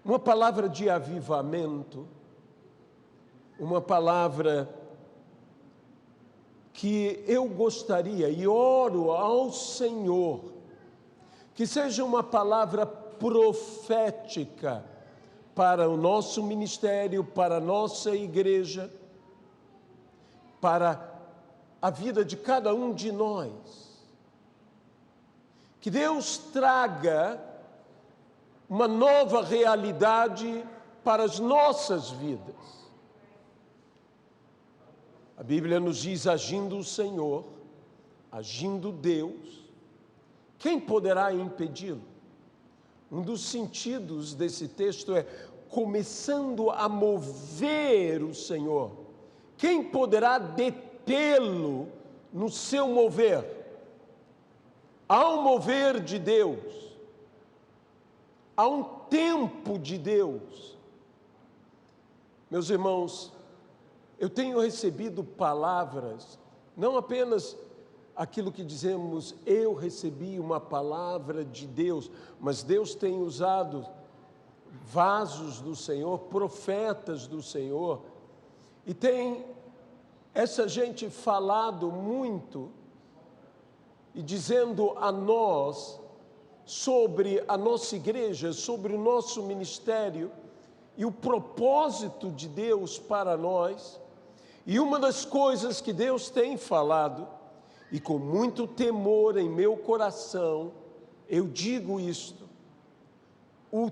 uma palavra de avivamento, uma palavra que eu gostaria e oro ao Senhor, que seja uma palavra profética para o nosso ministério, para a nossa igreja, para a vida de cada um de nós. Que Deus traga uma nova realidade para as nossas vidas. A Bíblia nos diz: agindo o Senhor, agindo Deus, quem poderá impedi-lo? Um dos sentidos desse texto é começando a mover o Senhor. Quem poderá detê-lo no seu mover? Há um mover de Deus, há um tempo de Deus. Meus irmãos, eu tenho recebido palavras, não apenas aquilo que dizemos, eu recebi uma palavra de Deus, mas Deus tem usado vasos do Senhor, profetas do Senhor, e tem essa gente falado muito e dizendo a nós sobre a nossa igreja, sobre o nosso ministério e o propósito de Deus para nós. E uma das coisas que Deus tem falado, e com muito temor em meu coração, eu digo isto: o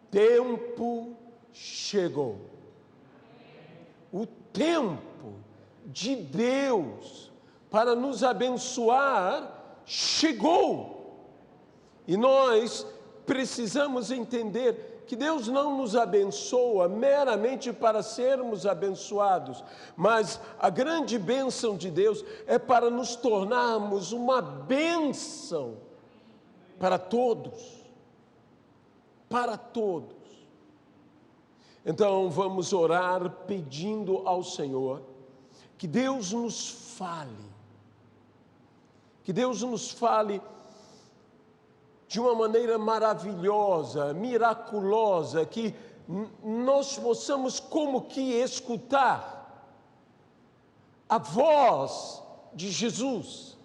tempo chegou. O tempo de Deus para nos abençoar chegou. E nós precisamos entender que Deus não nos abençoa meramente para sermos abençoados, mas a grande bênção de Deus é para nos tornarmos uma bênção para todos. Para todos. Então vamos orar pedindo ao Senhor que Deus nos fale. Que Deus nos fale de uma maneira maravilhosa, miraculosa, que nós possamos como que escutar a voz de Jesus.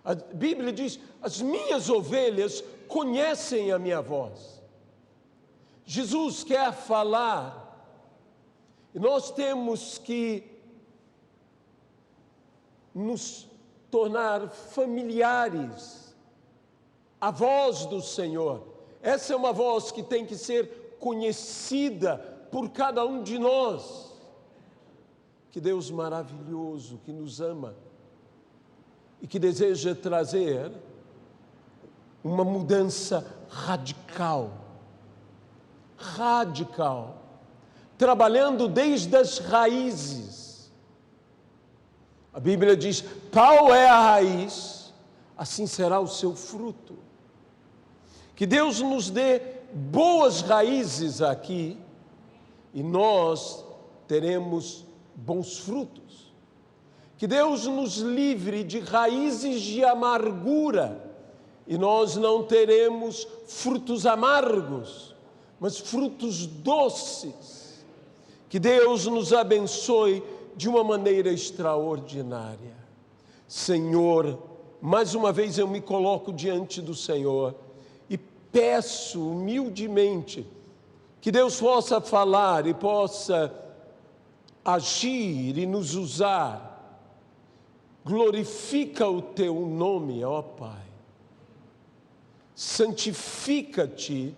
A Bíblia diz: as minhas ovelhas conhecem a minha voz. Jesus quer falar, e nós temos que nos tornar familiares à voz do Senhor. Essa é uma voz que tem que ser conhecida por cada um de nós. Que Deus maravilhoso, que nos ama e que deseja trazer uma mudança radical, trabalhando desde as raízes. A Bíblia diz: tal é a raiz, assim será o seu fruto. Que Deus nos dê boas raízes aqui e nós teremos bons frutos. Que Deus nos livre de raízes de amargura e nós não teremos frutos amargos, mas frutos doces. Que Deus nos abençoe de uma maneira extraordinária. Senhor, mais uma vez eu me coloco diante do Senhor e peço humildemente que Deus possa falar e possa agir e nos usar. Glorifica o teu nome, ó Pai. Santifica-te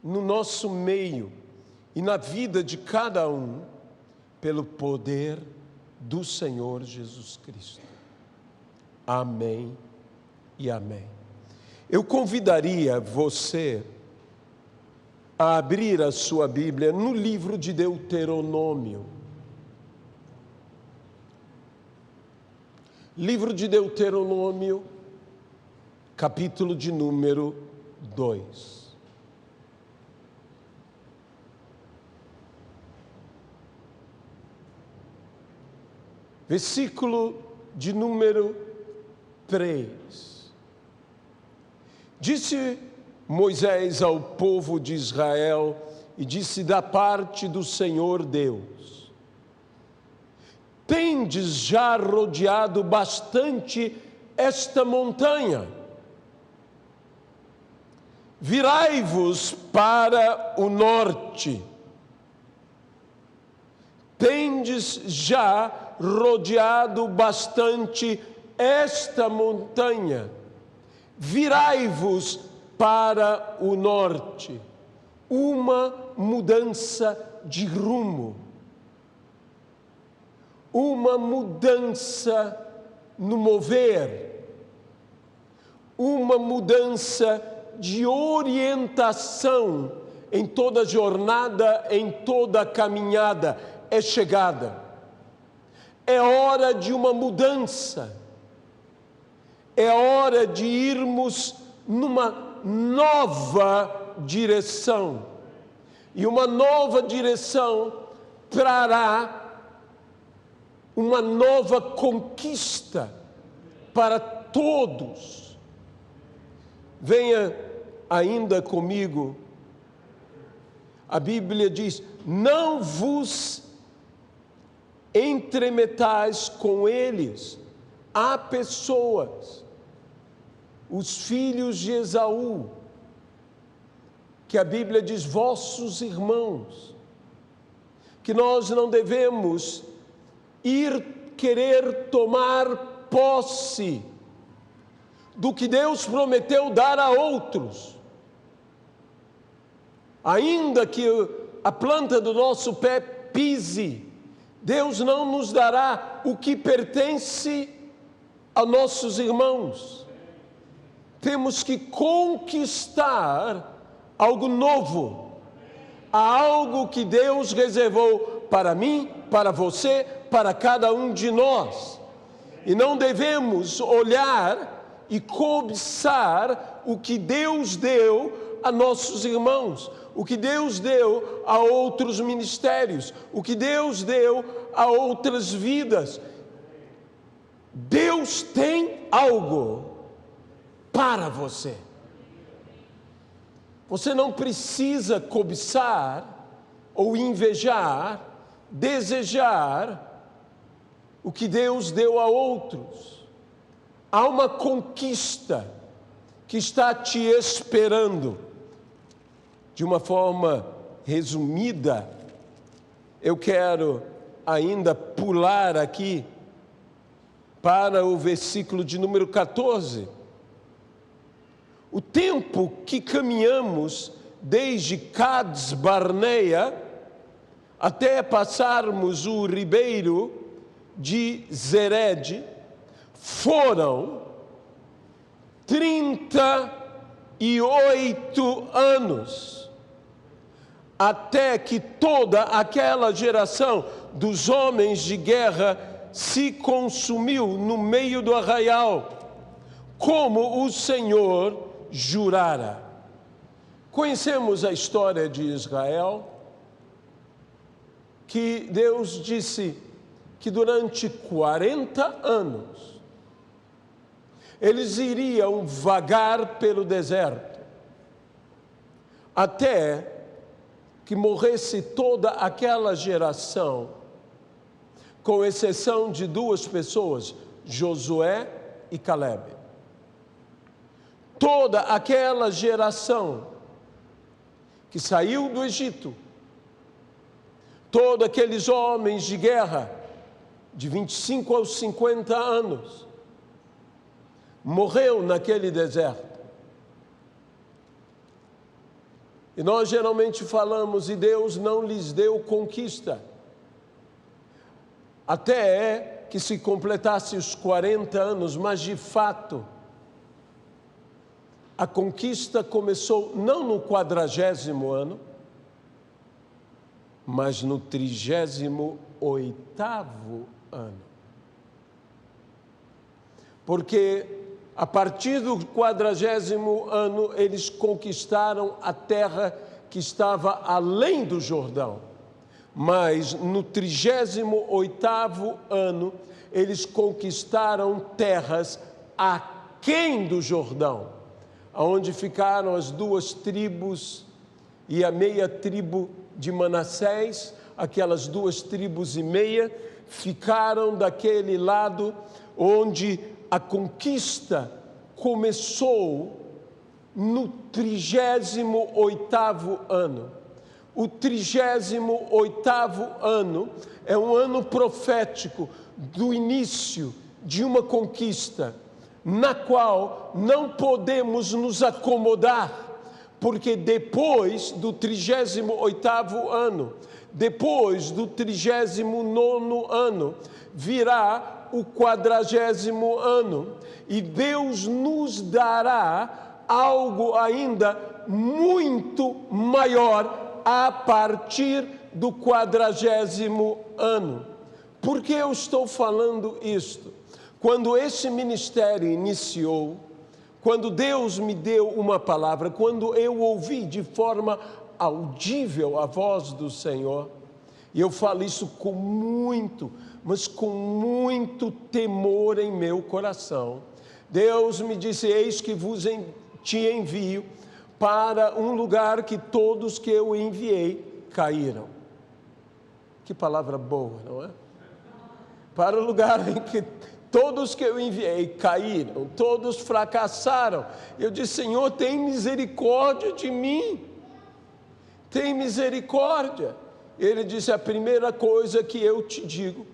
no nosso meio e na vida de cada um, pelo poder do Senhor Jesus Cristo. Amém e amém. Eu convidaria você a abrir a sua Bíblia no livro de Deuteronômio. Livro de Deuteronômio, capítulo de número 2. Versículo de número 3. Disse Moisés ao povo de Israel e disse da parte do Senhor Deus: tendes já rodeado bastante esta montanha. Virai-vos para o norte. Tendes já rodeado bastante esta montanha. Virai-vos para o norte. Uma mudança de rumo. Uma mudança no mover. Uma mudança de orientação em toda jornada, em toda caminhada. É chegada. É hora de uma mudança. É hora de irmos numa nova direção. E uma nova direção trará uma nova conquista para todos. Venha ainda comigo. A Bíblia diz: não vos entremetais com eles. Há pessoas, os filhos de Esaú, que a Bíblia diz vossos irmãos, que nós não devemos ir querer tomar posse do que Deus prometeu dar a outros. Ainda que a planta do nosso pé pise, Deus não nos dará o que pertence a nossos irmãos. Temos que conquistar algo novo, algo que Deus reservou para mim, para você, para cada um de nós. E não devemos olhar e cobiçar o que Deus deu a nossos irmãos, o que Deus deu a outros ministérios, o que Deus deu a outras vidas. Deus tem algo para você. Você não precisa cobiçar ou invejar, desejar o que Deus deu a outros. Há uma conquista que está te esperando. De uma forma resumida, eu quero ainda pular aqui para o versículo de número 14. O tempo que caminhamos desde Cades Barneia até passarmos o ribeiro de Zered foram 38 anos, até que toda aquela geração dos homens de guerra se consumiu no meio do arraial, como o Senhor jurara. Conhecemos a história de Israel, que Deus disse que durante 40 anos eles iriam vagar pelo deserto, até que morresse toda aquela geração, com exceção de duas pessoas, Josué e Caleb. Toda aquela geração que saiu do Egito, todos aqueles homens de guerra, de 25 aos 50 anos, morreu naquele deserto. E nós geralmente falamos, e Deus não lhes deu conquista, até que se completasse os 40 anos, mas de fato, a conquista começou não no 40º ano, mas no 38º ano. Porque a partir do 40º ano, eles conquistaram a terra que estava além do Jordão. Mas no 38º ano, eles conquistaram terras aquém do Jordão, onde ficaram as duas tribos e a meia tribo de Manassés, aquelas 2 tribos e meia, ficaram daquele lado onde a conquista começou no 38º ano. O 38º ano é um ano profético do início de uma conquista, na qual não podemos nos acomodar, porque depois do 38º ano, depois do 39º ano, virá o 40º ano, e Deus nos dará algo ainda muito maior a partir do 40º ano. Por que eu estou falando isto? Quando esse ministério iniciou, quando Deus me deu uma palavra, quando eu ouvi de forma audível a voz do Senhor, e eu falo isso com muito, mas com muito temor em meu coração, Deus me disse: eis que te envio para um lugar que todos que eu enviei caíram. Que palavra boa, não é? Para o lugar em que todos que eu enviei caíram, todos fracassaram. Eu disse: Senhor, tem misericórdia de mim, tem misericórdia. Ele disse: a primeira coisa que eu te digo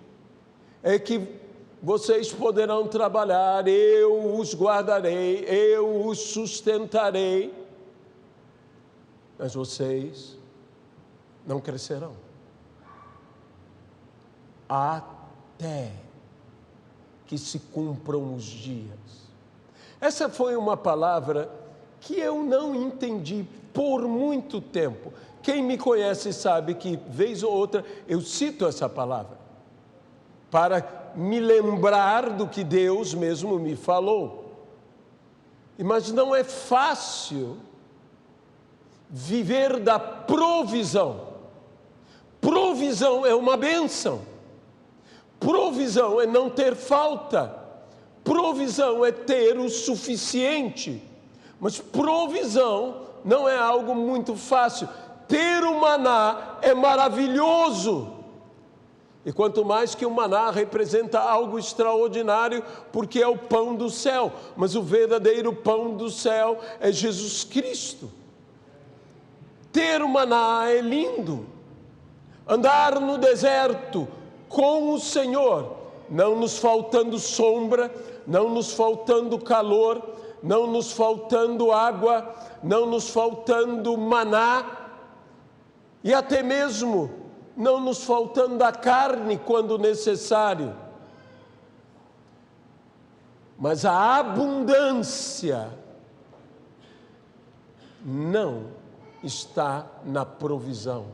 é que vocês poderão trabalhar, eu os guardarei, eu os sustentarei, mas vocês não crescerão até que se cumpram os dias. Essa foi uma palavra que eu não entendi por muito tempo. Quem me conhece sabe que, vez ou outra, eu cito essa palavra para me lembrar do que Deus mesmo me falou. Mas não é fácil viver da provisão. Provisão é uma bênção. Provisão é não ter falta. Provisão é ter o suficiente. Mas provisão não é algo muito fácil. Ter o maná é maravilhoso. E quanto mais que o maná representa algo extraordinário, porque é o pão do céu. Mas o verdadeiro pão do céu é Jesus Cristo. Ter o maná é lindo. Andar no deserto com o Senhor, não nos faltando sombra, não nos faltando calor, não nos faltando água, não nos faltando maná, e até mesmo não nos faltando a carne quando necessário. Mas a abundância não está na provisão.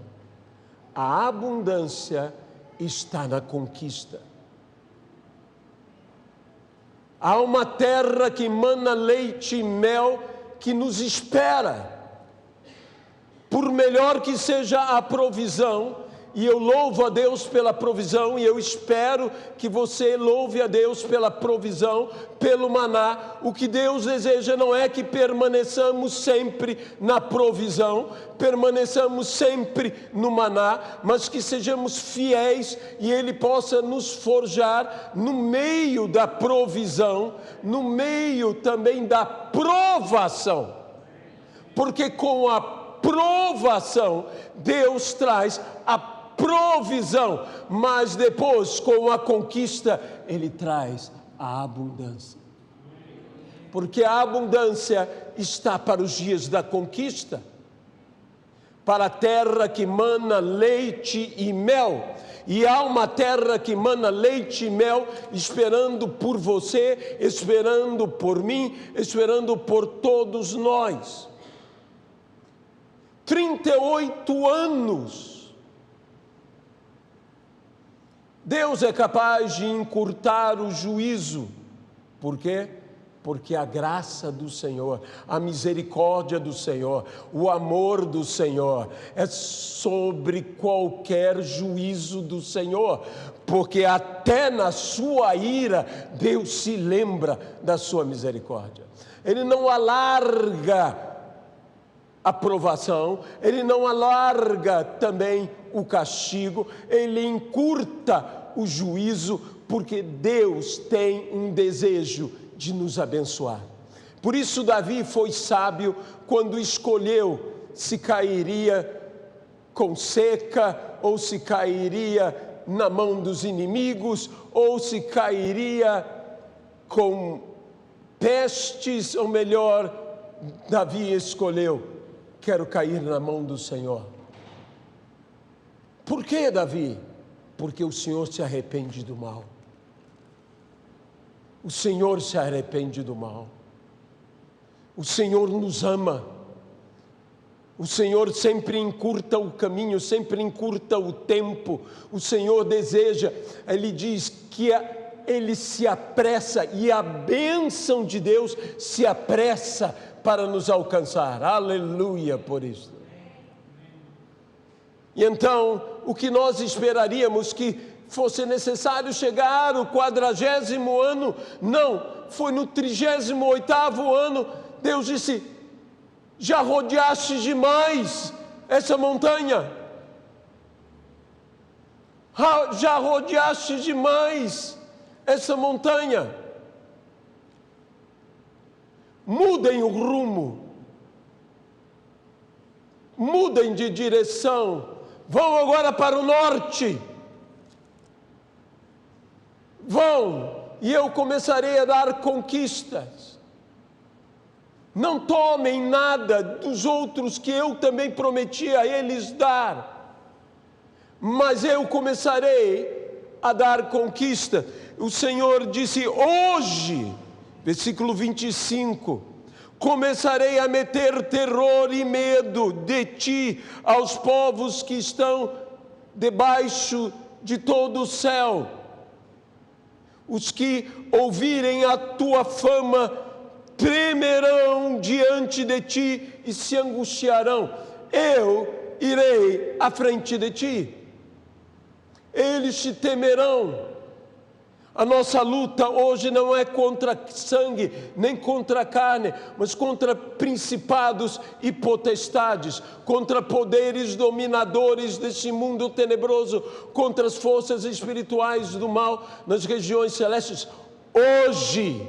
A abundância está na conquista. Há uma terra que mana leite e mel que nos espera. Por melhor que seja a provisão, e eu louvo a Deus pela provisão, e eu espero que você louve a Deus pela provisão, pelo maná. O que Deus deseja não é que permaneçamos sempre na provisão, permaneçamos sempre no maná, mas que sejamos fiéis e Ele possa nos forjar no meio da provisão, no meio também da provação, porque com a provação Deus traz a provisão, mas depois com a conquista Ele traz a abundância, porque a abundância está para os dias da conquista, para a terra que mana leite e mel. E há uma terra que mana leite e mel esperando por você, esperando por mim, esperando por todos nós. 38 anos. Deus é capaz de encurtar o juízo. Por quê? Porque a graça do Senhor, a misericórdia do Senhor, o amor do Senhor é sobre qualquer juízo do Senhor. Porque até na sua ira, Deus se lembra da sua misericórdia. Ele não alarga aprovação, Ele não alarga também o castigo, Ele encurta o juízo, porque Deus tem um desejo de nos abençoar. Por isso Davi foi sábio quando escolheu se cairia com seca, ou se cairia na mão dos inimigos, ou se cairia com pestes, ou melhor, Davi escolheu: quero cair na mão do Senhor. Por que, Davi? Porque o Senhor se arrepende do mal. O Senhor se arrepende do mal. O Senhor nos ama. O Senhor sempre encurta o caminho, sempre encurta o tempo. O Senhor deseja, Ele diz que Ele se apressa, e a bênção de Deus se apressa para nos alcançar. Aleluia por isso. E então, o que nós esperaríamos que fosse necessário chegar o 40º ano, não, foi no 38º ano, Deus disse: já rodeaste demais essa montanha, já rodeaste demais essa montanha, mudem o rumo, mudem de direção, vão agora para o norte, vão, e eu começarei a dar conquistas. Não tomem nada dos outros que eu também prometi a eles dar, mas eu começarei a dar conquista. O Senhor disse: hoje, versículo 25, começarei a meter terror e medo de ti aos povos que estão debaixo de todo o céu. Os que ouvirem a tua fama tremerão diante de ti e se angustiarão. Eu irei à frente de ti. Eles te temerão. A nossa luta hoje não é contra sangue, nem contra carne, mas contra principados e potestades, contra poderes dominadores deste mundo tenebroso, contra as forças espirituais do mal nas regiões celestes. Hoje,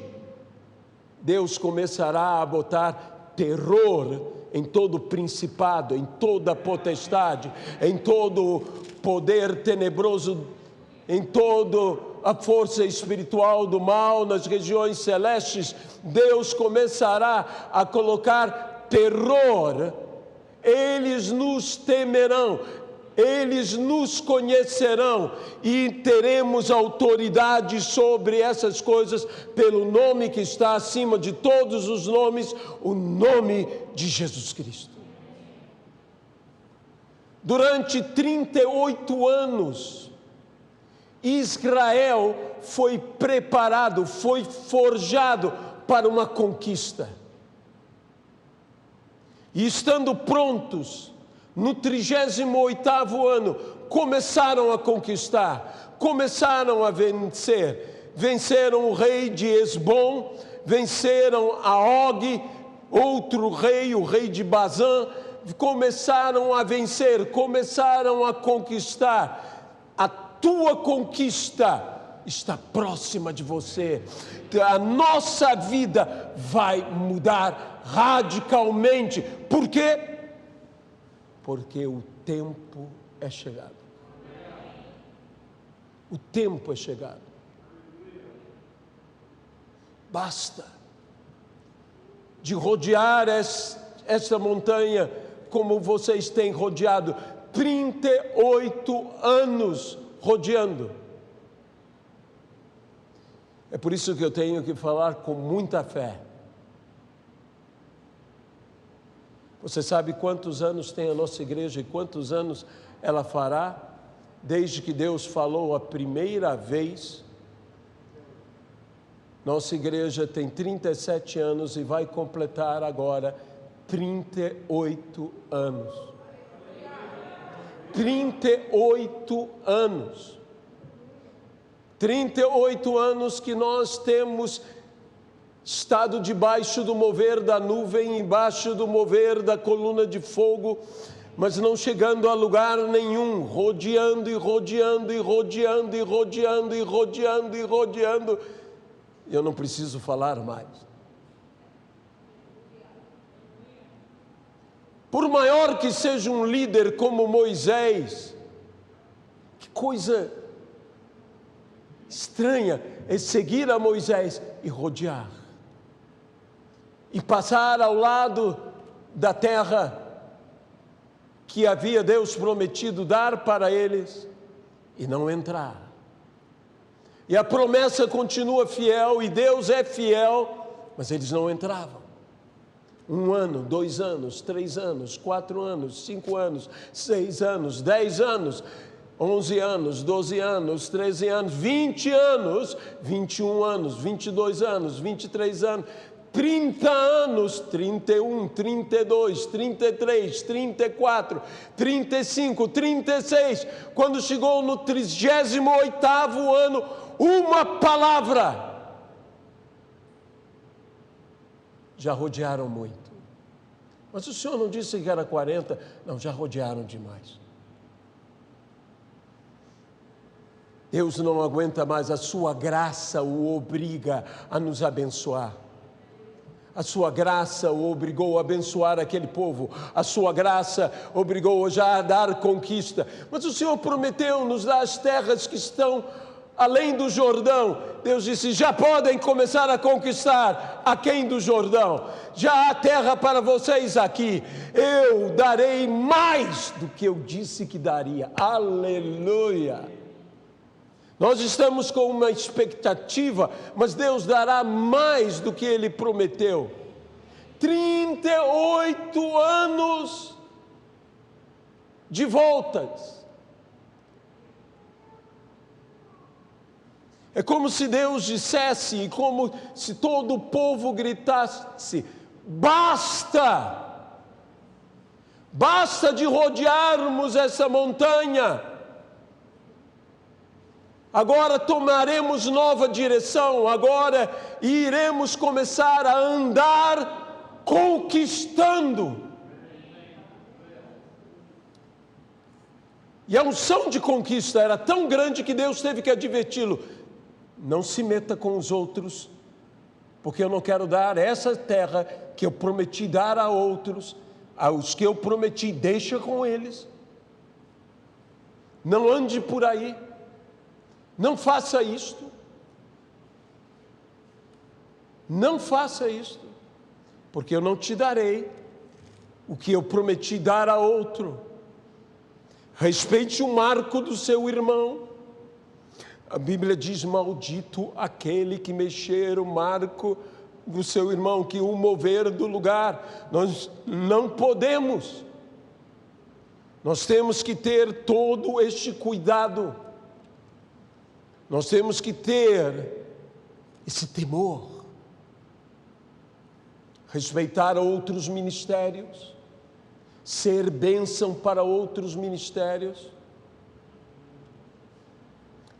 Deus começará a botar terror em todo principado, em toda potestade, em todo poder tenebroso, em toda a força espiritual do mal nas regiões celestes. Deus começará a colocar terror. Eles nos temerão, eles nos conhecerão e teremos autoridade sobre essas coisas pelo nome que está acima de todos os nomes, o nome de Jesus Cristo. Durante 38 anos, Israel foi preparado, foi forjado para uma conquista. E estando prontos, no 38º ano, começaram a conquistar, começaram a vencer. Venceram o rei de Esbom, venceram a Og, outro rei, o rei de Bazã. Começaram a vencer, começaram a conquistar. A tua conquista está próxima de você. A nossa vida vai mudar radicalmente. Por quê? Porque o tempo é chegado. O tempo é chegado. Basta de rodear essa montanha como vocês têm rodeado. 38 anos rodeando. É por isso que eu tenho que falar com muita fé. Você sabe quantos anos tem a nossa igreja e quantos anos ela fará? Desde que Deus falou a primeira vez. Nossa igreja tem 37 anos e vai completar agora 38 anos. 38 anos. 38 anos que nós temos estado debaixo do mover da nuvem, embaixo do mover da coluna de fogo, mas não chegando a lugar nenhum, rodeando e rodeando e rodeando e rodeando e rodeando e rodeando. Eu não preciso falar mais. Por maior que seja um líder como Moisés, que coisa estranha é seguir a Moisés e rodear, e passar ao lado da terra que havia Deus prometido dar para eles, e não entrar. E a promessa continua fiel, e Deus é fiel, mas eles não entravam. 1 ano, 2 anos, 3 anos, 4 anos, 5 anos, 6 anos, 10 anos, 11 anos, 12 anos, 13 anos, 20 anos, 21 anos, 22 anos, 23 anos, 30 anos, 31, 32, 33, 34, 35, 36. Quando chegou no 38º ano, uma palavra. Já rodearam muito. Mas o Senhor não disse que era 40? Não, já rodearam demais. Deus não aguenta mais, a sua graça o obriga a nos abençoar. A sua graça o obrigou a abençoar aquele povo. A sua graça obrigou já a dar conquista. Mas o Senhor prometeu nos dar as terras que estão além do Jordão. Deus disse, já podem começar a conquistar aquém do Jordão. Já há terra para vocês aqui. Eu darei mais do que eu disse que daria. Aleluia! Nós estamos com uma expectativa, mas Deus dará mais do que Ele prometeu. 38 anos de voltas. É como se Deus dissesse, e como se todo o povo gritasse, basta! Basta de rodearmos essa montanha. Agora tomaremos nova direção, agora iremos começar a andar conquistando. E a unção de conquista era tão grande que Deus teve que adverti-lo: não se meta com os outros, porque eu não quero dar essa terra que eu prometi dar a outros, aos que eu prometi, deixa com eles. Não ande por aí. Não faça isto. Não faça isto, porque eu não te darei o que eu prometi dar a outro. Respeite o marco do seu irmão. A Bíblia diz, maldito aquele que mexer o marco do seu irmão, que o mover do lugar. Nós não podemos. Nós temos que ter todo este cuidado. Nós temos que ter esse temor, respeitar outros ministérios, ser bênção para outros ministérios.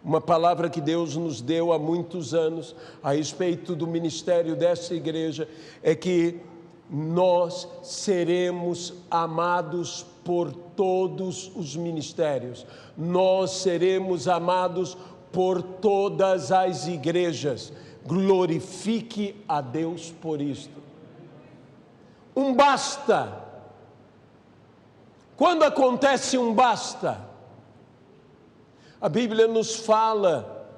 Uma palavra que Deus nos deu há muitos anos a respeito do ministério dessa igreja é que nós seremos amados por todos os ministérios. Nós seremos amados por todas as igrejas. Glorifique a Deus por isto. Um basta. Quando acontece um basta, a Bíblia nos fala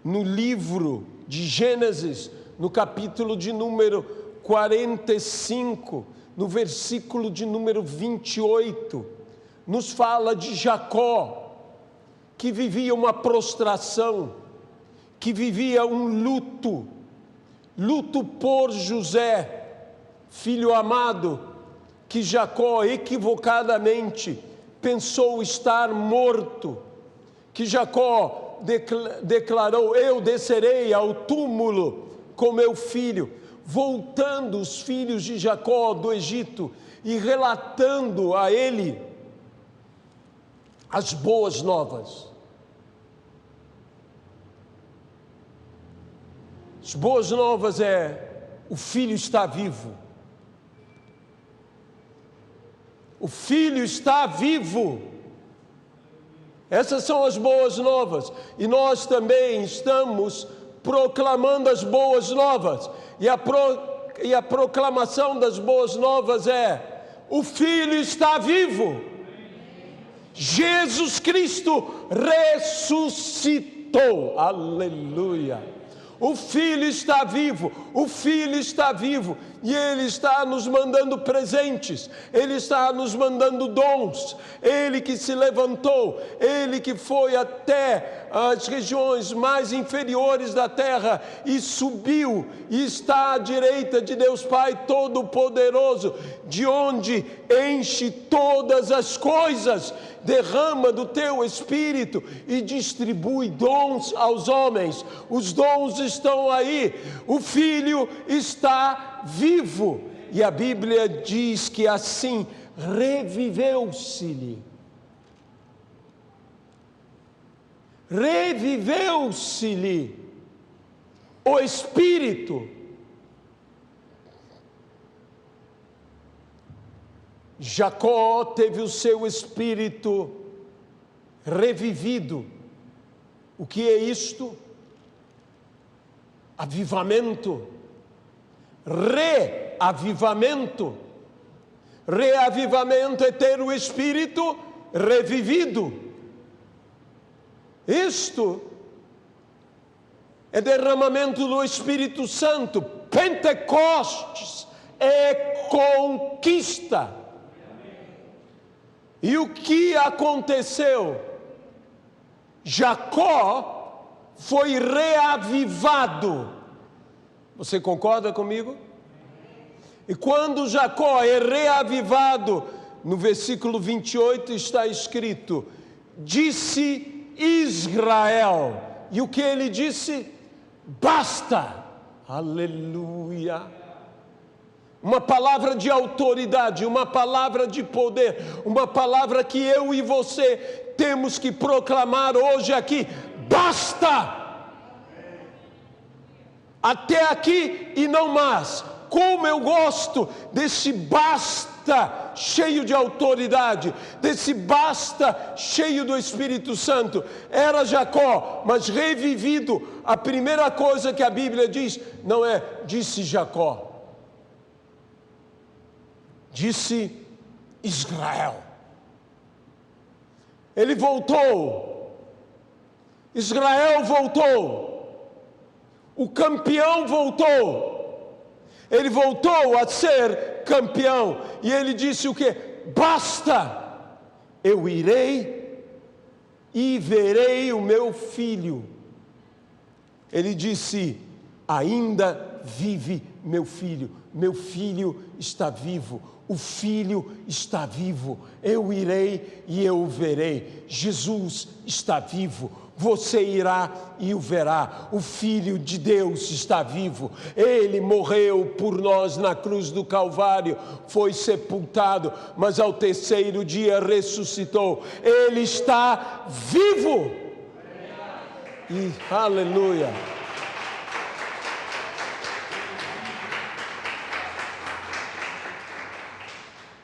no livro de Gênesis, no capítulo de número 45, no versículo de número 28, nos fala de Jacó, que vivia uma prostração, que vivia um luto por José, filho amado, que Jacó equivocadamente pensou estar morto, que Jacó declarou, eu descerei ao túmulo com meu filho, voltando os filhos de Jacó do Egito e relatando a ele as boas novas. As boas novas o Filho está vivo. O Filho está vivo. Essas são as boas novas. E nós também estamos proclamando as boas novas. E a proclamação das boas novas o Filho está vivo. Jesus Cristo ressuscitou. Aleluia. O Filho está vivo, o Filho está vivo, e Ele está nos mandando presentes, Ele está nos mandando dons, Ele que se levantou, Ele que foi até as regiões mais inferiores da terra e subiu, e está à direita de Deus Pai Todo-Poderoso, de onde enche todas as coisas, derrama do teu Espírito e distribui dons aos homens. Os dons estão aí, o Filho está vivo, e a Bíblia diz que assim reviveu-se-lhe. Reviveu-se-lhe o Espírito. Jacó teve o seu espírito revivido. O que é isto? Avivamento. Reavivamento. Reavivamento é ter o espírito revivido. Isto é derramamento do Espírito Santo. Pentecostes é conquista. E o que aconteceu? Jacó foi reavivado. Você concorda comigo? E quando Jacó é reavivado, no versículo 28 está escrito: disse Israel. E o que ele disse? Basta. Aleluia. Uma palavra de autoridade, uma palavra de poder, uma palavra que eu e você temos que proclamar hoje aqui. Basta! Até aqui e não mais. Como eu gosto desse basta cheio de autoridade, desse basta cheio do Espírito Santo. Era Jacó, mas revivido. A primeira coisa que a Bíblia diz não é disse Jacó. Disse Israel. Ele voltou. Israel voltou. O campeão voltou. Ele voltou a ser campeão. E ele disse o quê? Basta. Eu irei e verei o meu filho. Ele disse: ainda vive meu filho. Meu filho está vivo. O Filho está vivo. Eu irei e eu o verei. Jesus está vivo. Você irá e o verá. O Filho de Deus está vivo. Ele morreu por nós na cruz do Calvário. Foi sepultado, mas ao terceiro dia ressuscitou. Ele está vivo. E aleluia.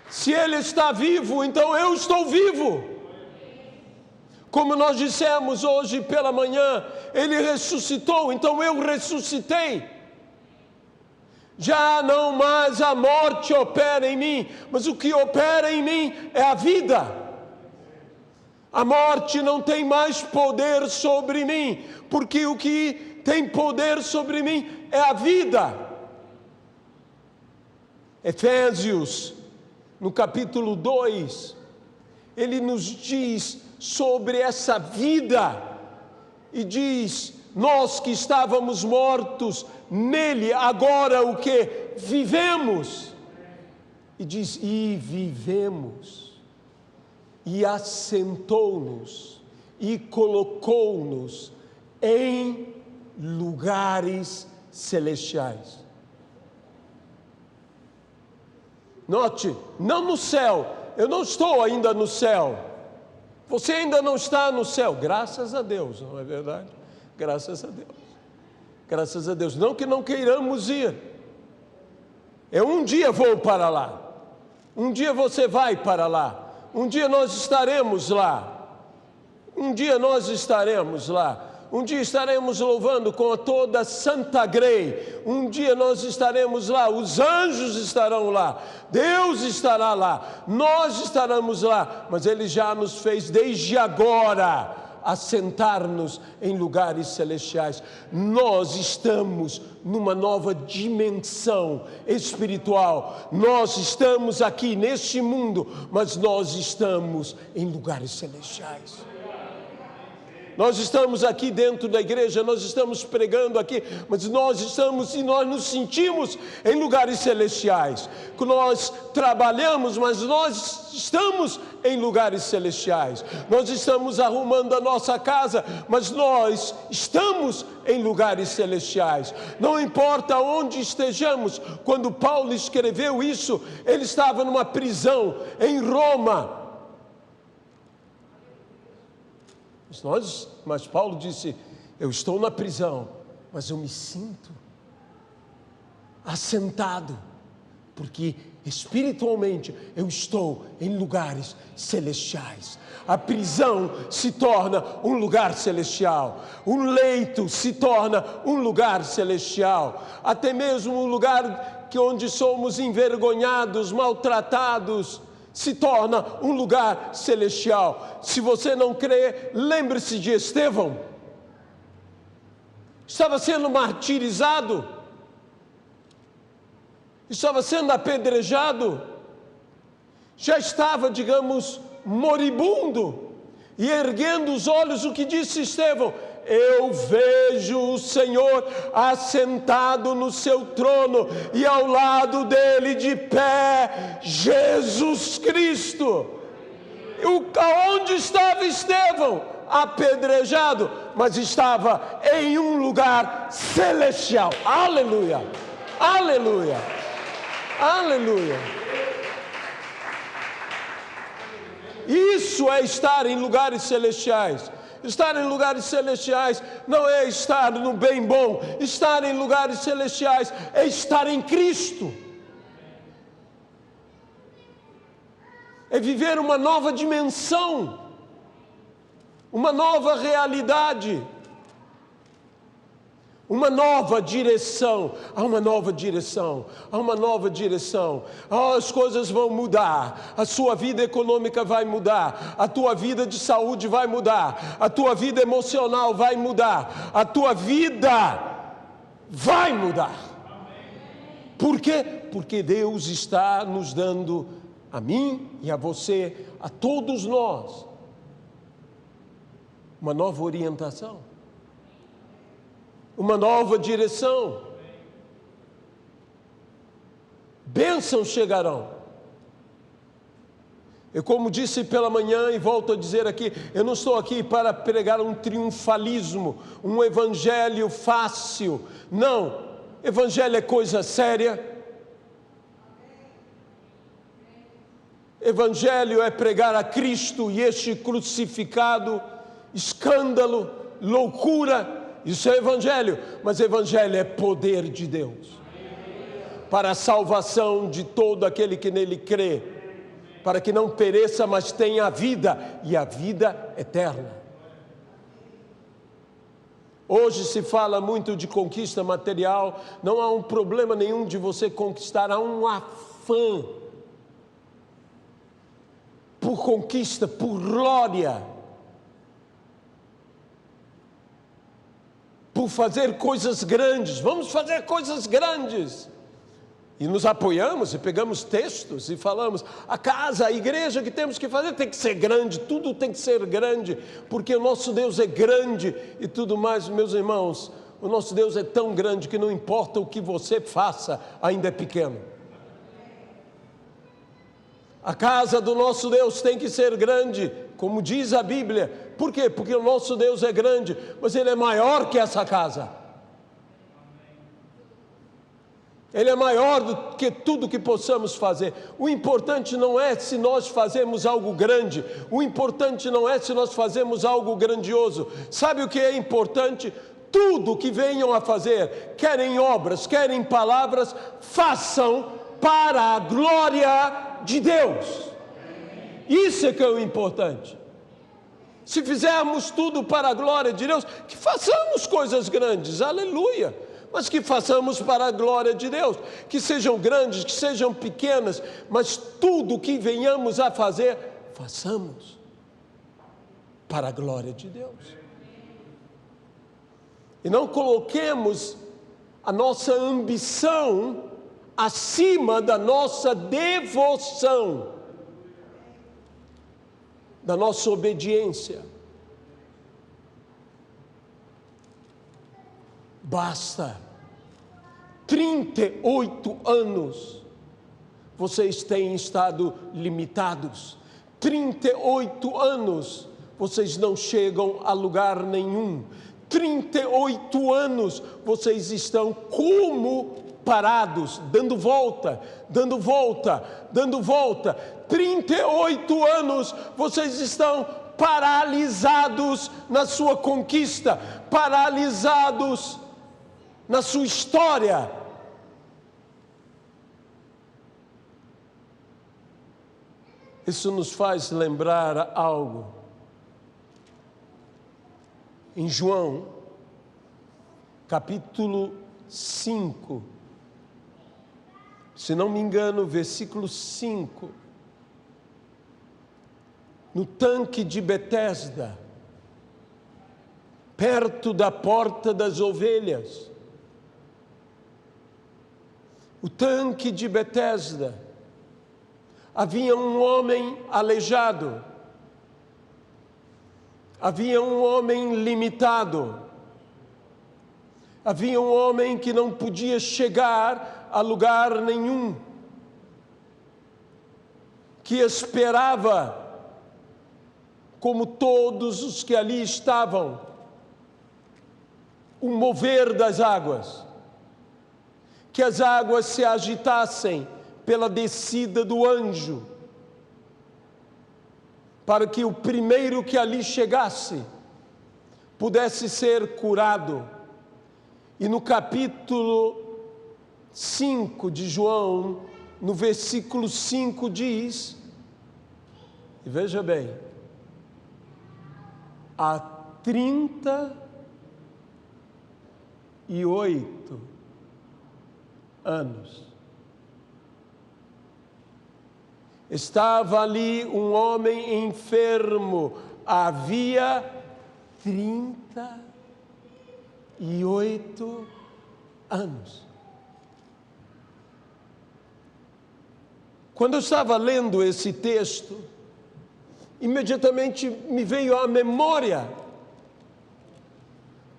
Se Ele está vivo, então eu estou vivo. Como nós dissemos hoje pela manhã, Ele ressuscitou, então eu ressuscitei. Já não mais a morte opera em mim, mas o que opera em mim é a vida. A morte não tem mais poder sobre mim, porque o que tem poder sobre mim é a vida. Efésios, no capítulo 2, ele nos diz sobre essa vida, e diz: nós que estávamos mortos nele, agora o que? Vivemos. E diz: e vivemos, e assentou-nos, e colocou-nos em lugares celestiais. Note, não no céu, eu não estou ainda no céu. Você ainda não está no céu, graças a Deus, não é verdade? Graças a Deus. Graças a Deus. Não que não queiramos ir. Um dia vou para lá. Um dia você vai para lá. Um dia nós estaremos lá. Um dia nós estaremos lá. Um dia estaremos louvando com toda a Santa Grey. Um dia nós estaremos lá. Os anjos estarão lá. Deus estará lá. Nós estaremos lá. Mas Ele já nos fez desde agora assentar-nos em lugares celestiais. Nós estamos numa nova dimensão espiritual. Nós estamos aqui neste mundo, mas nós estamos em lugares celestiais. Nós estamos aqui dentro da igreja, nós estamos pregando aqui, mas nós estamos e nós nos sentimos em lugares celestiais. Nós trabalhamos, mas nós estamos em lugares celestiais. Nós estamos arrumando a nossa casa, mas nós estamos em lugares celestiais. Não importa onde estejamos. Quando Paulo escreveu isso, ele estava numa prisão em Roma. Mas Paulo disse, eu estou na prisão, mas eu me sinto assentado, porque espiritualmente eu estou em lugares celestiais. A prisão se torna um lugar celestial, um leito se torna um lugar celestial, até mesmo um lugar onde somos envergonhados, maltratados, se torna um lugar celestial. Se você não crê, lembre-se de Estevão. Estava sendo martirizado, estava sendo apedrejado, já estava, digamos, moribundo, e erguendo os olhos, o que disse Estevão? Eu vejo o Senhor assentado no seu trono e ao lado dele de pé, Jesus Cristo. Aonde estava Estevão? Apedrejado, mas estava em um lugar celestial. Aleluia, aleluia, aleluia. Isso é estar em lugares celestiais. Estar em lugares celestiais não é estar no bem bom. Estar em lugares celestiais é estar em Cristo. É viver uma nova dimensão, uma nova realidade, uma nova direção. Há uma nova direção, há uma nova direção. As coisas vão mudar, a sua vida econômica vai mudar, a tua vida de saúde vai mudar, a tua vida emocional vai mudar, a tua vida vai mudar. Por quê? Porque Deus está nos dando, a mim e a você, a todos nós, uma nova orientação, uma nova direção. Bênçãos chegarão. Eu, como disse pela manhã e volto a dizer aqui, eu não estou aqui para pregar um triunfalismo, um evangelho fácil. Não, evangelho é coisa séria. Evangelho é pregar a Cristo e este crucificado. Escândalo, loucura, isso é evangelho, mas evangelho é poder de Deus para a salvação de todo aquele que nele crê, para que não pereça, mas tenha a vida, e a vida eterna. Hoje se fala muito de conquista material. Não há um problema nenhum de você conquistar, há um afã por conquista, por glória, por fazer coisas grandes. Vamos fazer coisas grandes. E nos apoiamos e pegamos textos e falamos, a casa, a igreja que temos que fazer tem que ser grande, tudo tem que ser grande, porque o nosso Deus é grande e tudo mais. Meus irmãos, o nosso Deus é tão grande que não importa o que você faça, ainda é pequeno. A casa do nosso Deus tem que ser grande, como diz a Bíblia. Por quê? Porque o nosso Deus é grande, mas Ele é maior que essa casa. Ele é maior do que tudo que possamos fazer. O importante não é se nós fazemos algo grande, o importante não é se nós fazemos algo grandioso. Sabe o que é importante? tudo que venham a fazer, querem obras, querem palavras, façam para a glória de Deus. Isso é que é o importante. Se fizermos tudo para a glória de Deus, que façamos coisas grandes, aleluia, mas que façamos para a glória de Deus, que sejam grandes, que sejam pequenas, mas tudo que venhamos a fazer, façamos para a glória de Deus. E não coloquemos a nossa ambição acima da nossa devoção, da nossa obediência. Basta. 38 anos vocês têm estado limitados. 38 anos vocês não chegam a lugar nenhum. 38 anos vocês estão como parados, dando volta, dando volta, dando volta. 38 anos vocês estão paralisados na sua conquista, paralisados na sua história. Isso nos faz lembrar algo. Em João, capítulo 5, se não me engano, versículo 5, no tanque de Betesda, perto da porta das ovelhas, o tanque de Betesda, havia um homem aleijado, havia um homem limitado, havia um homem que não podia chegar a lugar nenhum, que esperava, como todos os que ali estavam, o mover das águas, que as águas se agitassem pela descida do anjo, para que o primeiro que ali chegasse pudesse ser curado. E no capítulo 5 de João, no versículo 5 diz, e veja bem, há 38 anos estava ali um homem enfermo, havia 38 anos. Quando eu estava lendo esse texto, imediatamente me veio à memória,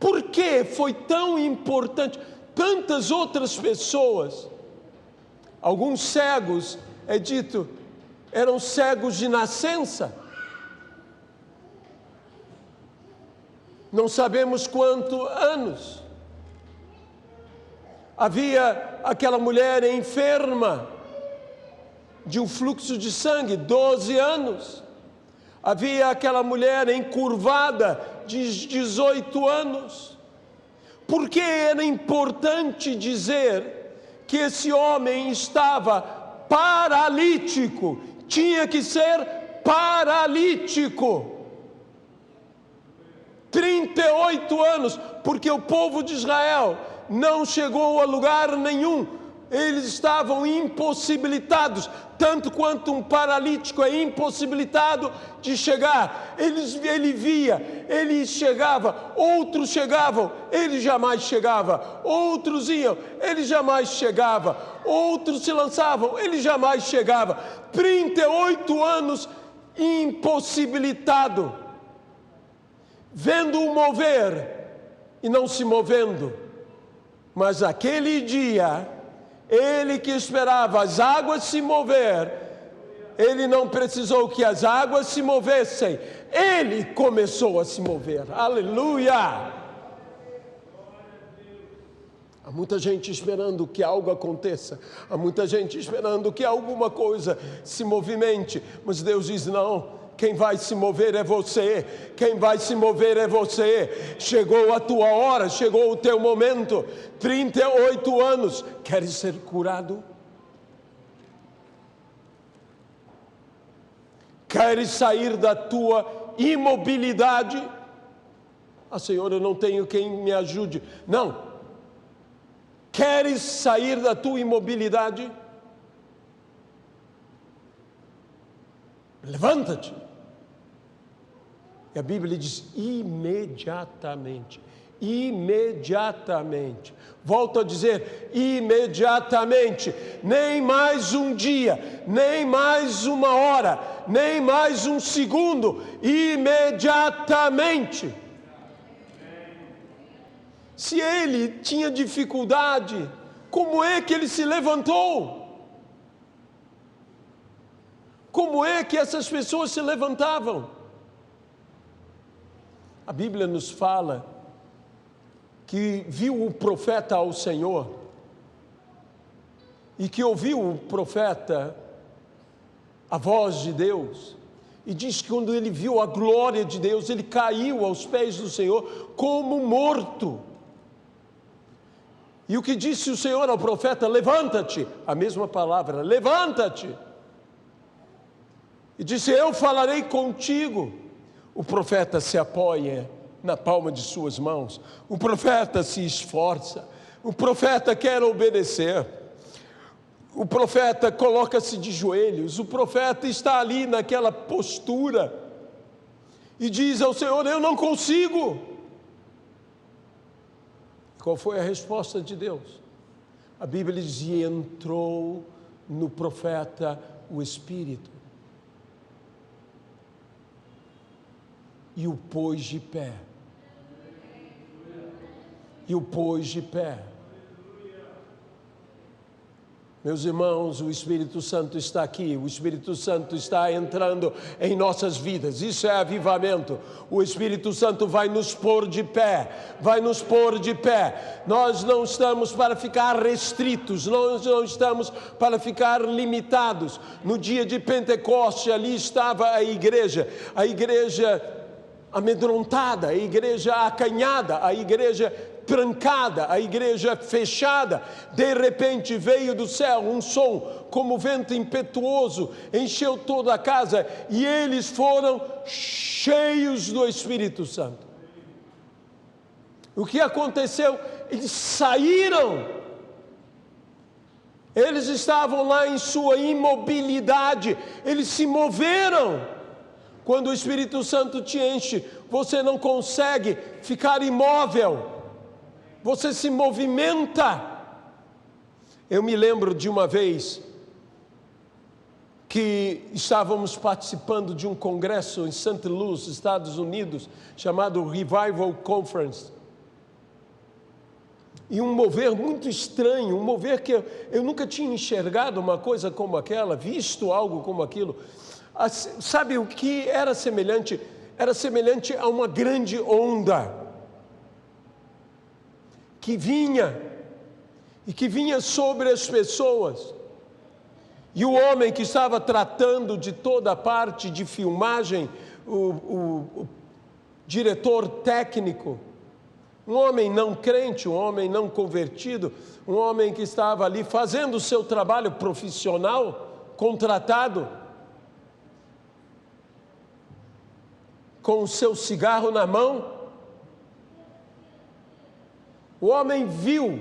por que foi tão importante? Tantas outras pessoas, alguns cegos, é dito, eram cegos de nascença. Não sabemos quantos anos. Havia aquela mulher enferma de um fluxo de sangue, 12 anos. Havia aquela mulher encurvada de 18 anos. Por que era importante dizer que esse homem estava paralítico? Tinha que ser paralítico. 38 anos, porque o povo de Israel não chegou a lugar nenhum. Eles estavam impossibilitados, tanto quanto um paralítico é impossibilitado de chegar. Ele via, ele chegava, outros chegavam, ele jamais chegava. Outros iam, ele jamais chegava. Outros se lançavam, ele jamais chegava. 38 anos impossibilitado, vendo o mover e não se movendo. Mas aquele dia, ele que esperava as águas se mover, ele não precisou que as águas se movessem, ele começou a se mover. Aleluia! Há muita gente esperando que algo aconteça, há muita gente esperando que alguma coisa se movimente, mas Deus diz: não, Quem vai se mover é você. Quem vai se mover é você. Chegou a tua hora, chegou o teu momento. 38 anos. Queres ser curado? Queres sair da tua imobilidade? Ah, Senhor, eu não tenho quem me ajude. Não. Queres sair da tua imobilidade? Levanta-te. E a Bíblia diz imediatamente. Imediatamente. Volto a dizer, imediatamente. Nem mais um dia, nem mais uma hora, nem mais um segundo. Imediatamente. Se ele tinha dificuldade, como é que ele se levantou? Como é que essas pessoas se levantavam? A Bíblia nos fala que viu o profeta ao Senhor e que ouviu o profeta a voz de Deus, e diz que quando ele viu a glória de Deus, ele caiu aos pés do Senhor como morto. E o que disse o Senhor ao profeta? Levanta-te, a mesma palavra, levanta-te. E disse, eu falarei contigo. O profeta se apoia na palma de suas mãos, o profeta se esforça, o profeta quer obedecer, o profeta coloca-se de joelhos, o profeta está ali naquela postura e diz ao Senhor, eu não consigo. Qual foi a resposta de Deus? A Bíblia diz, e entrou no profeta o Espírito e o pôs de pé. E o pôs de pé. Meus irmãos, o Espírito Santo está aqui, o Espírito Santo está entrando em nossas vidas, isso é avivamento. O Espírito Santo vai nos pôr de pé, vai nos pôr de pé. Nós não estamos para ficar restritos, nós não estamos para ficar limitados. No dia de Pentecoste, ali estava a igreja amedrontada, a igreja acanhada, a igreja trancada, a igreja fechada. De repente veio do céu um som como vento impetuoso, encheu toda a casa e eles foram cheios do Espírito Santo. O que aconteceu? Eles saíram. Eles estavam lá em sua imobilidade, eles se moveram. Quando o Espírito Santo te enche, você não consegue ficar imóvel. Você se movimenta. Eu me lembro de uma vez que estávamos participando de um congresso em St. Louis, Estados Unidos, chamado Revival Conference. E um mover muito estranho, um mover que eu nunca tinha enxergado uma coisa como aquela, visto algo como aquilo. Sabe o que era semelhante? Era semelhante a uma grande onda que vinha sobre as pessoas, e o homem que estava tratando de toda a parte de filmagem, o diretor técnico, um homem não crente, um homem não convertido, um homem que estava ali fazendo o seu trabalho profissional, contratado, com o seu cigarro na mão. O homem viu,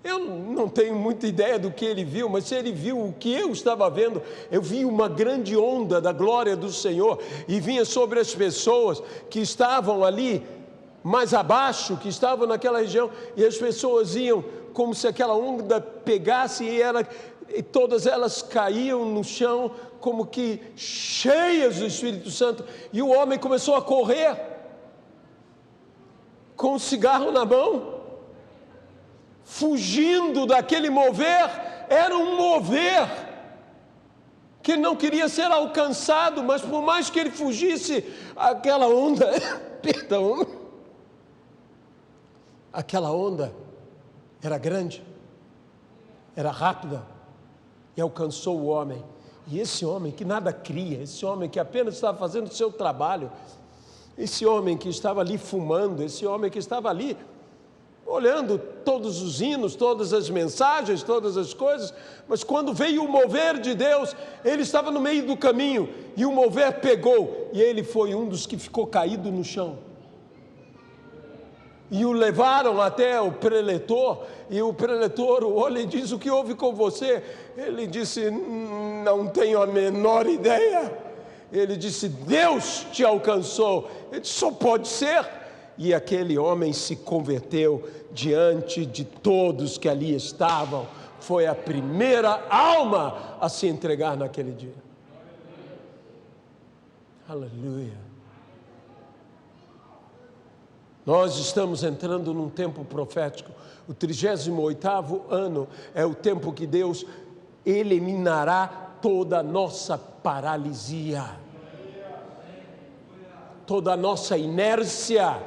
eu não tenho muita ideia do que ele viu, mas se ele viu o que eu estava vendo, eu vi uma grande onda da glória do Senhor, e vinha sobre as pessoas que estavam ali, mais abaixo, que estavam naquela região, e as pessoas iam como se aquela onda pegasse, e todas elas caíam no chão, como que cheias do Espírito Santo, e o homem começou a correr, com o cigarro na mão, fugindo daquele mover. Era um mover que ele não queria ser alcançado, mas por mais que ele fugisse, aquela onda, perdão, aquela onda era grande, era rápida, e alcançou o homem. E esse homem que nada cria, esse homem que apenas estava fazendo o seu trabalho, esse homem que estava ali fumando, esse homem que estava ali olhando todos os hinos, todas as mensagens, todas as coisas, mas quando veio o mover de Deus, ele estava no meio do caminho e o mover pegou e ele foi um dos que ficou caído no chão. E o levaram até o preletor, e o preletor o olha e diz: o que houve com você? Ele disse: não tenho a menor ideia. Ele disse: Deus te alcançou. Ele disse: só pode ser. E aquele homem se converteu diante de todos que ali estavam. Foi a primeira alma a se entregar naquele dia. Aleluia. Nós estamos entrando num tempo profético. O 38º ano é o tempo que Deus eliminará toda a nossa paralisia, toda a nossa inércia,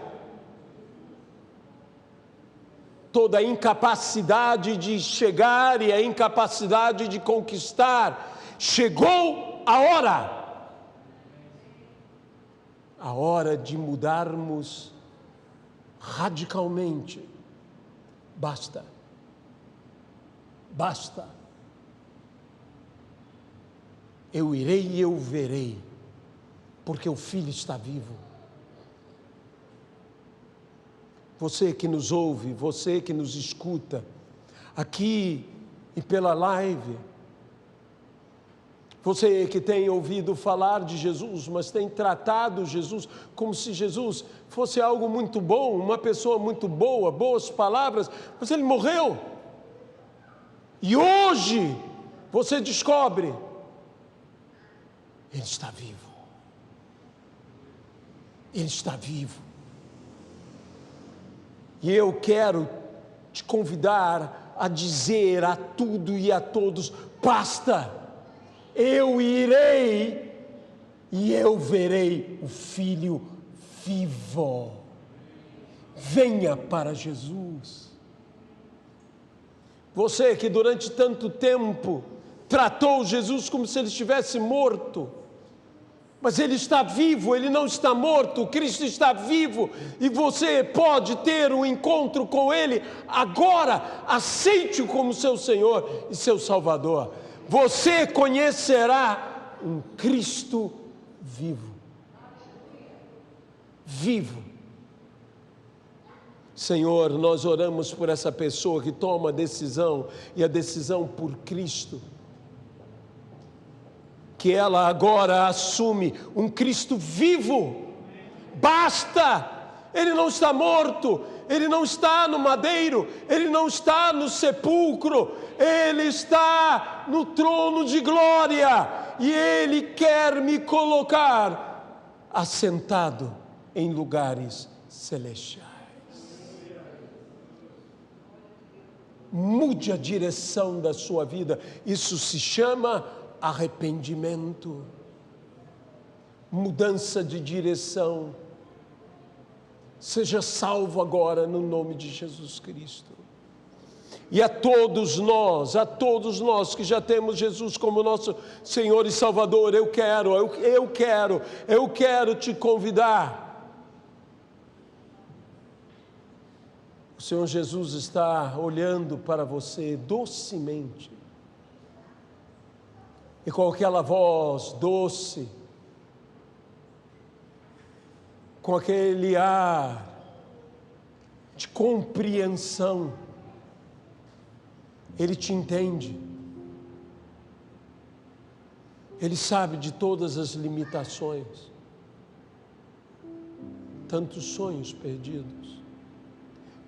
toda a incapacidade de chegar e a incapacidade de conquistar. Chegou a hora de mudarmos radicalmente. Basta. Eu irei e eu verei, porque o Filho está vivo. Você que nos ouve, você que nos escuta, aqui e pela live, você que tem ouvido falar de Jesus, mas tem tratado Jesus como se Jesus fosse algo muito bom, uma pessoa muito boa, boas palavras, mas ele morreu. E hoje você descobre, ele está vivo. Ele está vivo. E eu quero te convidar a dizer a tudo e a todos: basta! Eu irei e eu verei o Filho vivo. Venha para Jesus. Você que durante tanto tempo tratou Jesus como se ele estivesse morto, mas ele está vivo, ele não está morto, Cristo está vivo e você pode ter um encontro com ele agora. Aceite-o como seu Senhor e seu Salvador. Você conhecerá um Cristo vivo. Vivo. Senhor, nós oramos por essa pessoa que toma a decisão, e a decisão por Cristo. Que ela agora assume um Cristo vivo. Basta! Ele não está morto, ele não está no madeiro, ele não está no sepulcro, ele está no trono de glória e ele quer me colocar assentado em lugares celestiais. Mude a direção da sua vida, isso se chama arrependimento, mudança de direção. Seja salvo agora no nome de Jesus Cristo. E a todos nós que já temos Jesus como nosso Senhor e Salvador, eu quero te convidar. O Senhor Jesus está olhando para você docemente. E com aquela voz doce, com aquele ar de compreensão, Ele te entende, Ele sabe de todas as limitações, tantos sonhos perdidos.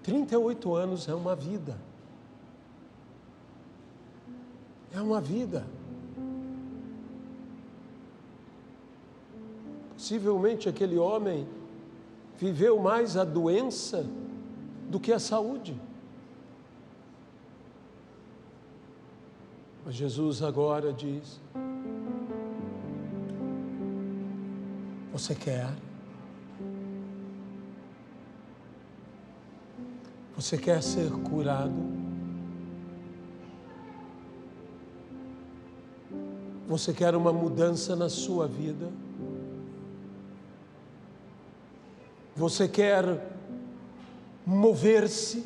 38 anos é uma vida, Possivelmente aquele homem viveu mais a doença do que a saúde. Mas Jesus agora diz: você quer? Você quer ser curado? Você quer uma mudança na sua vida? Você quer mover-se?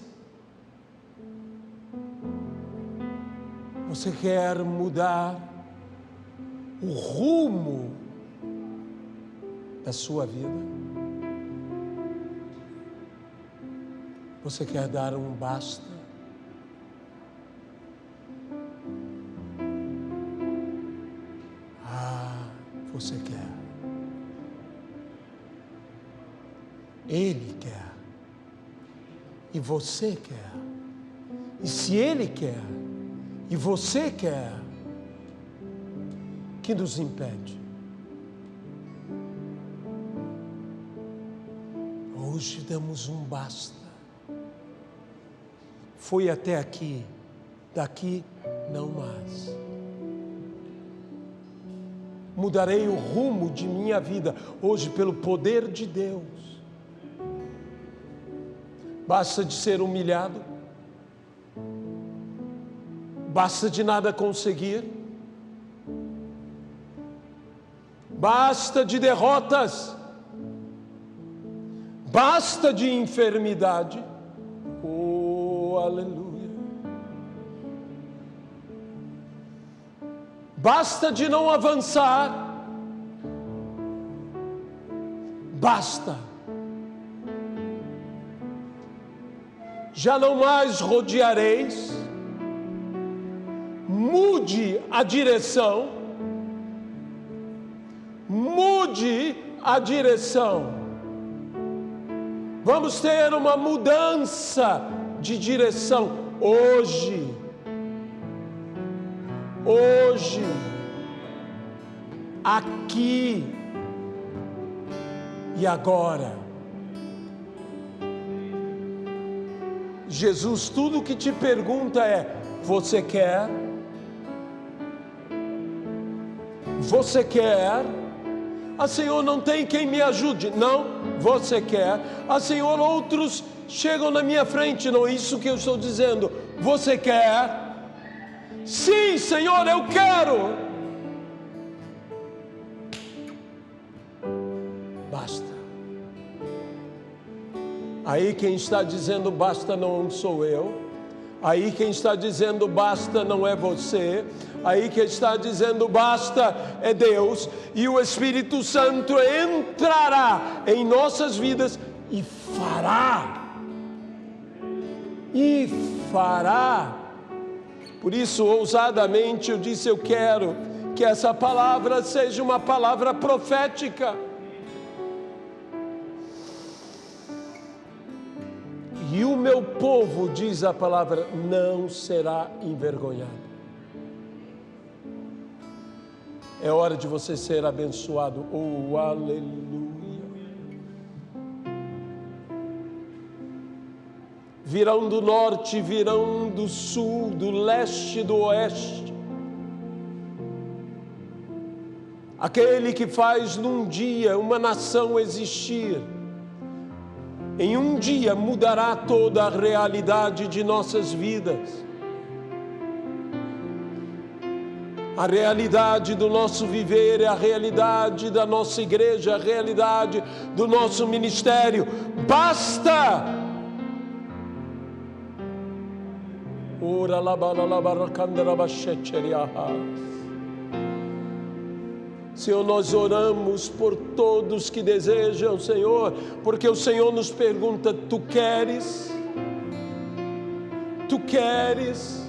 Você quer mudar o rumo da sua vida? Você quer dar um basta? Você quer. Ele quer. E você quer. E se Ele quer, e você quer, que nos impede? Hoje damos um basta. Foi até aqui, daqui não mais. Mudarei o rumo de minha vida hoje pelo poder de Deus. Basta de ser humilhado. Basta de nada conseguir. Basta de derrotas. Basta de enfermidade. Oh, aleluia. Basta de não avançar. Basta. Já não mais rodeareis. Mude a direção. Mude a direção. Vamos ter uma mudança de direção hoje. Hoje, aqui e agora. Jesus, tudo que te pergunta é: você quer? Você quer? Ah, Senhor, não tem quem me ajude. Não, você quer. Ah, Senhor, outros chegam na minha frente. Não é isso que eu estou dizendo. Você quer? Sim, Senhor, eu quero. Basta. Aí quem está dizendo basta não sou eu. Aí quem está dizendo basta não é você. Aí quem está dizendo basta é Deus. E o Espírito Santo entrará em nossas vidas e fará. E fará. Por isso, ousadamente, eu disse, eu quero que essa palavra seja uma palavra profética. E o meu povo, diz a palavra, não será envergonhado. É hora de você ser abençoado. Oh, aleluia. Virão do norte, virão do sul, do leste, do oeste. Aquele que faz num dia uma nação existir, em um dia mudará toda a realidade de nossas vidas. A realidade do nosso viver é a realidade da nossa igreja, a realidade do nosso ministério. Basta! Senhor, nós oramos por todos que desejam, Senhor, porque o Senhor nos pergunta, tu queres? Tu queres?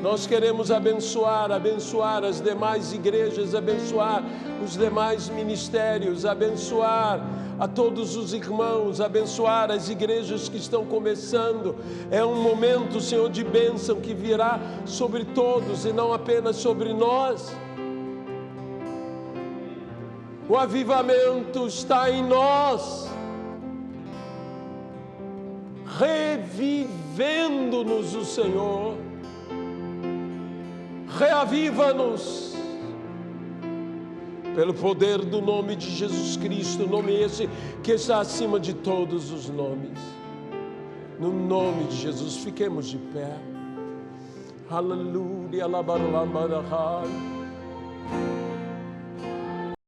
Nós queremos abençoar as demais igrejas, abençoar os demais ministérios, abençoar a todos os irmãos, abençoar as igrejas que estão começando. É um momento, Senhor, de bênção que virá sobre todos e não apenas sobre nós. O avivamento está em nós, revivendo-nos o Senhor. Reaviva-nos pelo poder do nome de Jesus Cristo, nome esse que está acima de todos os nomes. No nome de Jesus, fiquemos de pé. Aleluia, labarlambarahai.